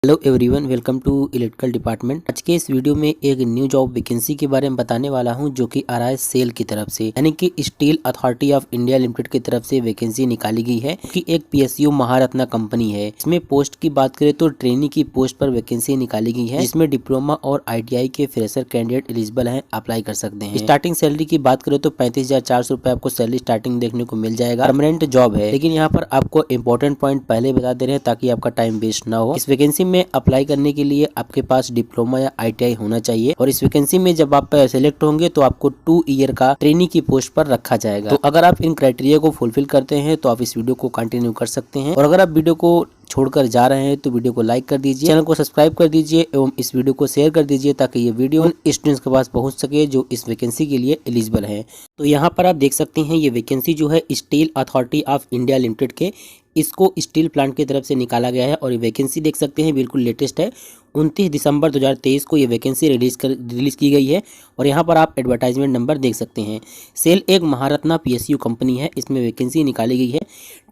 Hello everyone, welcome to electrical department. आज के इस वीडियो में एक न्यू जॉब वैकेंसी के बारे में बताने वाला हूं, जो कि आ रहा है सेल की तरफ से, यानी कि steel authority of India limited की तरफ से वैकेंसी निकाली गई है, कि एक पीएसयू महारत्ना कंपनी है। इसमें पोस्ट की बात करें तो ट्रेनी की पोस्ट पर वैकेंसी निकाली गई है, जिसमें डिप्लोमा और ITI के फ्रेशर कैंडिडेट एलिजिबल है, अप्लाई कर सकते हैं। स्टार्टिंग सैलरी की बात करें तो 35,400 रुपए आपको सैलरी स्टार्टिंग देखने को मिल जाएगा। परमानेंट जॉब है, लेकिन यहाँ पर आपको इंपॉर्टेंट पॉइंट पहले बता दे रहे हैं ताकि आपका टाइम वेस्ट ना हो। इस वैकेंसी में अप्लाई करने के लिए आपके पास डिप्लोमा या ITI होना चाहिए, और इस वैकेंसी में जब आप सेलेक्ट होंगे तो आपको 2 ईयर का ट्रेनी की पोस्ट पर रखा जाएगा। तो अगर आप इन क्राइटेरिया को फुलफिल करते हैं तो आप इस वीडियो को कंटिन्यू कर सकते हैं, और अगर आप वीडियो को छोड़कर जा रहे हैं तो वीडियो को लाइक कर दीजिए, चैनल को सब्सक्राइब कर दीजिए एवं इस वीडियो को शेयर कर दीजिए ताकि ये वीडियो उन स्टूडेंट्स के पास पहुंच सके जो इस वैकेंसी के लिए एलिजिबल हैं। तो यहाँ पर आप देख सकते हैं ये वैकेंसी जो है steel authority of India limited के, इसको स्टील प्लांट की तरफ से निकाला गया है, और ये वैकेंसी देख सकते हैं बिल्कुल लेटेस्ट है। 29 दिसंबर 2023 को ये वैकेंसी रिलीज की गई है, और यहाँ पर आप एडवर्टाइजमेंट नंबर देख सकते हैं। सेल एक महारत्ना PSU कंपनी है, इसमें वैकेंसी निकाली गई है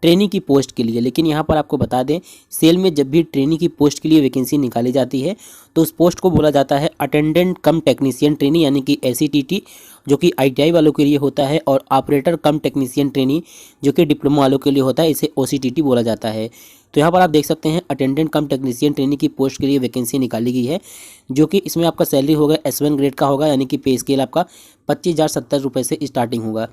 ट्रेनी की पोस्ट के लिए। लेकिन यहाँ पर आपको बता दें, सेल में जब भी ट्रेनी की पोस्ट के लिए वैकेंसी निकाली जाती है तो उस पोस्ट को बोला जाता है अटेंडेंट कम टेक्नीशियन ट्रेनी, यानी कि ACTT, जो कि ITI वालों के लिए होता है, और ऑपरेटर कम टेक्नीशियन ट्रेनी जो कि डिप्लोमा वालों के लिए होता है, इसे OCTT बोला जाता है। तो यहाँ पर आप देख सकते हैं अटेंडेंट कम टेक्नीशियन ट्रेनी की पोस्ट के लिए वैकेंसी निकाली गई है, जो कि इसमें आपका सैलरी होगा S1 ग्रेड का होगा, यानी कि पे स्केल आपका 25,070 रुपये से स्टार्टिंग होगा।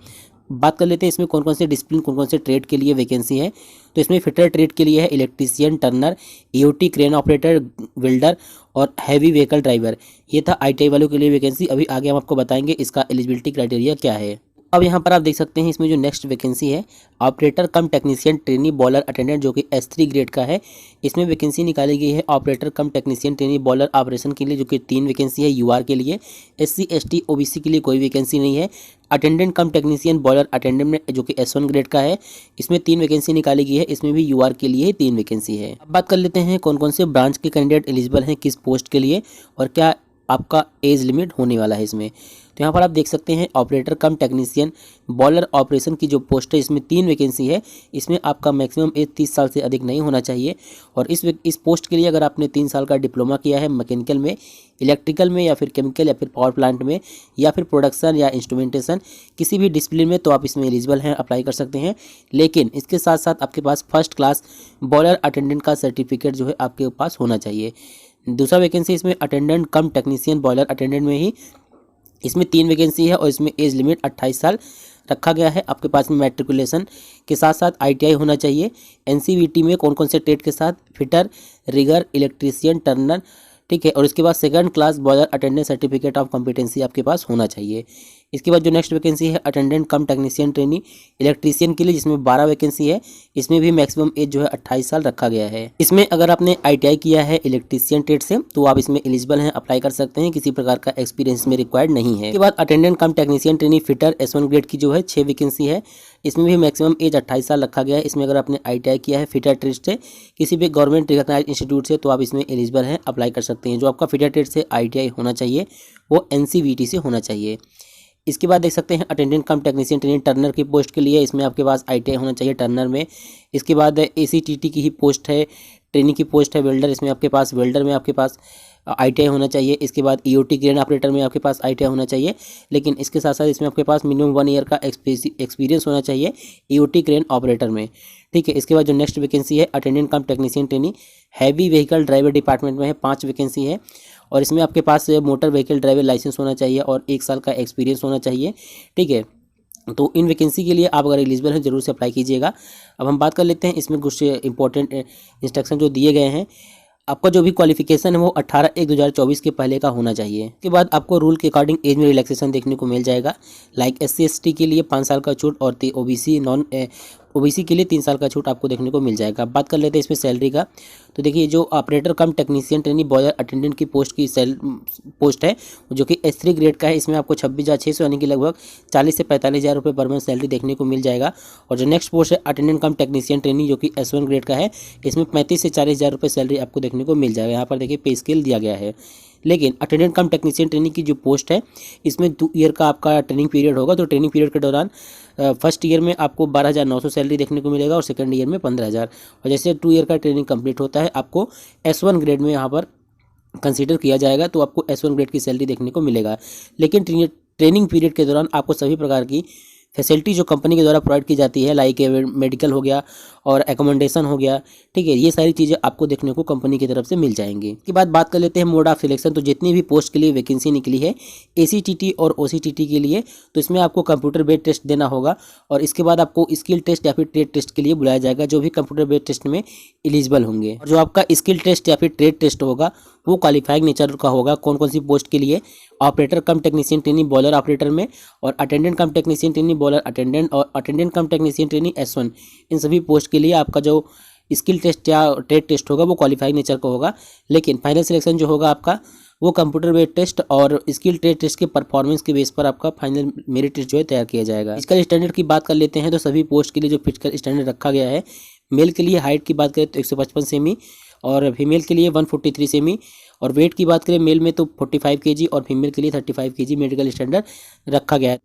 बात कर लेते हैं इसमें कौन कौन से डिसिप्लिन, कौन कौन से ट्रेड के लिए वैकेंसी है। तो इसमें फिटर ट्रेड के लिए है electrician, Turner, EOT, crane operator, welder और हैवी व्हीकल ड्राइवर। ये था ITI वालों के लिए वैकेंसी। अभी आगे हम आपको बताएंगे इसका एलिजिबिलिटी क्राइटेरिया क्या है। अब यहाँ पर आप देख सकते हैं इसमें जो नेक्स्ट वैकेंसी है operator cum technician trainee boiler attendant, जो कि S3 ग्रेड का है। इसमें वैकेंसी निकाली गई है operator cum technician trainee boiler operation के लिए, जो कि 3 वैकेंसी है UR के लिए। SC ST OBC के लिए कोई वैकेंसी नहीं है। Attendant cum technician boiler attendant में, जो कि S1 ग्रेड का है, इसमें 3 वैकेंसी निकाली गई है। इसमें भी UR के लिए 3 वैकेंसी है। अब बात कर लेते हैं कौन कौन से ब्रांच के कैंडिडेट एलिजिबल हैं किस पोस्ट के लिए, और क्या आपका एज लिमिट होने वाला है इसमें। तो यहाँ पर आप देख सकते हैं operator cum technician boiler operation की जो पोस्ट है, इसमें 3 वैकेंसी है। इसमें आपका मैक्सिमम एज 30 साल से अधिक नहीं होना चाहिए, और इस पोस्ट के लिए अगर आपने 3 साल का डिप्लोमा किया है मैकेनिकल में, इलेक्ट्रिकल में, या फिर केमिकल, या फिर पावर प्लांट में, या फिर प्रोडक्शन या इंस्ट्रूमेंटेशन, किसी भी डिसिप्लिन में, तो आप इसमें एलिजिबल हैं, अप्लाई कर सकते हैं। लेकिन इसके साथ साथ आपके पास फर्स्ट क्लास बॉयलर अटेंडेंट का सर्टिफिकेट जो है आपके पास होना चाहिए। दूसरा वैकेंसी इसमें attendant cum technician boiler attendant में ही, इसमें 3 वैकेंसी है, और इसमें एज लिमिट 28 साल रखा गया है। आपके पास में मैट्रिकुलेशन के साथ साथ ITI होना चाहिए। NCVT में कौन कौन से ट्रेड के साथ, फिटर, रिगर, इलेक्ट्रीशियन, टर्नर, ठीक है। और इसके बाद second class boiler attendant certificate of competency आपके पास होना चाहिए। इसके बाद जो नेक्स्ट वैकेंसी है attendant cum technician trainee electrician के लिए, जिसमें 12 वैकेंसी है। इसमें भी मैक्सिमम एज जो है 28 साल रखा गया है। इसमें अगर आपने ITI किया है इलेक्ट्रीशियन ट्रेड से तो आप इसमें एलिजिबल हैं, अप्लाई कर सकते हैं। किसी प्रकार का एक्सपीरियंस में रिक्वायर्ड नहीं है। इसके बाद attendant cum technician trainee fitter S1 grade की जो है 6 वैकेंसी है। इसमें भी मैक्सिमम एज 28 साल रखा गया है। इसमें अगर आपने ITI किया है फिटर ट्रेड से किसी भी गवर्नमेंट रिकॉग्नाइज्ड इंस्टीट्यूट से, तो आप इसमें एलिजिबल हैं, अप्लाई कर सकते हैं। जो आपका फिटर ट्रेड से ITI होना चाहिए वो NCVT से होना चाहिए। इसके बाद देख सकते हैं attendant cum technician training Turner की पोस्ट के लिए, इसमें आपके पास ITI होना चाहिए टर्नर में। इसके बाद ACTT की ही पोस्ट है, ट्रेनिंग की पोस्ट है वेल्डर, इसमें आपके पास वेल्डर में आपके पास ITI होना चाहिए। इसके बाद EOT क्रेन ऑपरेटर में आपके पास ITI होना चाहिए, लेकिन इसके साथ साथ इसमें आपके पास मिनिमम 1 ईयर का एक्सपीरियंस होना चाहिए EOT क्रेन ऑपरेटर में, ठीक है। इसके बाद जो नेक्स्ट वैकेंसी है attendant cum technician training heavy vehicle driver department में है, 5 वैकेंसी है, और इसमें आपके पास मोटर व्हीकल ड्राइवर लाइसेंस होना चाहिए और 1 साल का एक्सपीरियंस होना चाहिए, ठीक है। तो इन वैकेंसी के लिए आप अगर एलिजिबल हैं जरूर से अप्लाई कीजिएगा। अब हम बात कर लेते हैं इसमें कुछ इंपॉर्टेंट इंस्ट्रक्शन जो दिए गए हैं। आपका जो भी क्वालिफिकेशन है वो 18/1/2024 के पहले का होना चाहिए। उसके बाद आपको रूल के अकॉर्डिंग एज में रिलैक्सेशन देखने को मिल जाएगा, लाइक SC ST के लिए 5 साल का छूट, और OBC के लिए 3 साल का छूट आपको देखने को मिल जाएगा। अब बात कर लेते हैं इसमें सैलरी का। तो देखिए जो operator cum technician trainee boiler attendant की पोस्ट है जो कि S3 ग्रेड का है, इसमें आपको 26,600 यानी कि लगभग 40 से 45,000 रुपये पर मंथ सैलरी देखने को मिल जाएगा। और जो नेक्स्ट पोस्ट है अटेंडेंट कम टेक्नीशियन ट्रेनी जो कि S1 ग्रेड का है, इसमें 35 से 40,000 रुपये सैलरी आपको देखने को मिल जाएगा। यहाँ पर देखिए पे स्केल दिया गया है। लेकिन अटेंडेंट कम टेक्नीशियन ट्रेनिंग की जो पोस्ट है इसमें 2 ईयर का आपका ट्रेनिंग पीरियड होगा। तो ट्रेनिंग पीरियड के दौरान फर्स्ट ईयर में आपको 12,900 सैलरी देखने को मिलेगा और सेकंड ईयर में 15,000। और जैसे 2 ईयर का ट्रेनिंग कंप्लीट होता है आपको S1 ग्रेड में यहाँ पर कंसीडर किया जाएगा, तो आपको S1 ग्रेड की सैलरी देखने को मिलेगा। लेकिन ट्रेनिंग पीरियड के दौरान आपको सभी प्रकार की फैसिलिटी जो कंपनी के द्वारा प्रोवाइड की जाती है, लाइक मेडिकल हो गया और एकोमोडेशन हो गया, ठीक है, ये सारी चीज़ें आपको देखने को कंपनी की तरफ से मिल जाएंगी। इसके बाद बात कर लेते हैं मोड ऑफ सिलेक्शन। तो जितनी भी पोस्ट के लिए वैकेंसी निकली है ACTT और OCTT के लिए, तो इसमें आपको कंप्यूटर बेस्ड टेस्ट देना होगा और इसके बाद आपको स्किल टेस्ट या फिर ट्रेड टेस्ट के लिए बुलाया जाएगा, जो भी कंप्यूटर बेस्ड टेस्ट में एलिजिबल होंगे। और जो आपका स्किल टेस्ट या फिर ट्रेड टेस्ट होगा वो क्वालिफाइंग नेचर का होगा। कौन कौन सी पोस्ट के लिए? Operator cum technician training boiler operator में, और attendant cum technician training boiler attendant, और attendant cum technician training S1। इन सभी पोस्ट के लिए आपका जो स्किल टेस्ट या ट्रेड टेस्ट होगा वो क्वालिफाइंग नेचर का होगा। लेकिन फाइनल सिलेक्शन जो होगा आपका वो कंप्यूटर बेस्ड टेस्ट और स्किल ट्रेड टेस्ट के परफॉर्मेंस के बेस पर आपका फाइनल मेरिट लिस्ट जो है तैयार किया जाएगा। फिजिकल स्टैंडर्ड की बात कर लेते हैं। तो सभी पोस्ट के लिए जो फिजिकल स्टैंडर्ड रखा गया है, मेल के लिए हाइट की बात करें तो 155 सेमी और फीमेल के लिए 143 सेमी, और वेट की बात करें मेल में तो 45 kg और फीमेल के लिए 35 kg मेडिकल स्टैंडर्ड रखा गया है।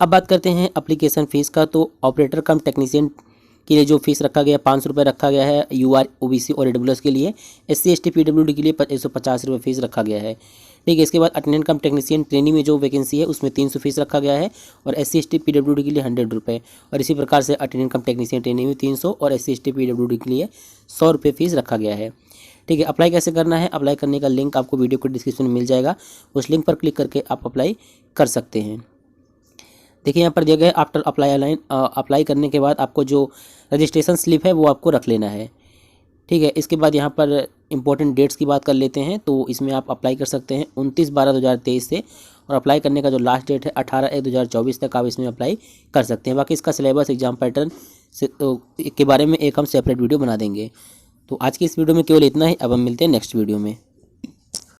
अब बात करते हैं एप्लीकेशन फ़ीस का। तो ऑपरेटर कम टेक्नीशियन के लिए जो फीस रखा गया है 500 रुपये रखा गया है UR OBC और AWS के लिए। SC ST PWD के लिए 150 रुपये फीस रखा गया है, ठीक है। इसके बाद अटेंडेंट कम टेक्नीशियन ट्रेनिंग में जो वैकेंसी है उसमें 300 फीस रखा गया है और SC ST PWD के लिए 100 रुपये, और इसी प्रकार से अटेंडेंट कम टेक्नीशियन ट्रेनिंग में 300 और SC ST PWD के लिए 100 रुपये फीस रखा गया है, ठीक है। अप्लाई कैसे करना है? अप्लाई करने का लिंक आपको वीडियो के डिस्क्रिप्शन में मिल जाएगा, उस लिंक पर क्लिक करके आप अप्लाई कर सकते हैं। देखिए यहाँ पर दिया गया है आफ्टर अप्लाई करने के बाद आपको जो रजिस्ट्रेशन स्लिप है वो आपको रख लेना है, ठीक है। इसके बाद यहाँ पर इंपॉर्टेंट डेट्स की बात कर लेते हैं। तो इसमें आप अप्लाई कर सकते हैं 29/12/2023 से, और अप्लाई करने का जो लास्ट डेट है 18/1/2024 तक आप इसमें अप्लाई कर सकते हैं। बाकी इसका सिलेबस, एग्जाम पैटर्न के बारे में एक हम सेपरेट वीडियो बना देंगे। तो आज की इस वीडियो में केवल इतना ही। अब हम मिलते हैं नेक्स्ट वीडियो में।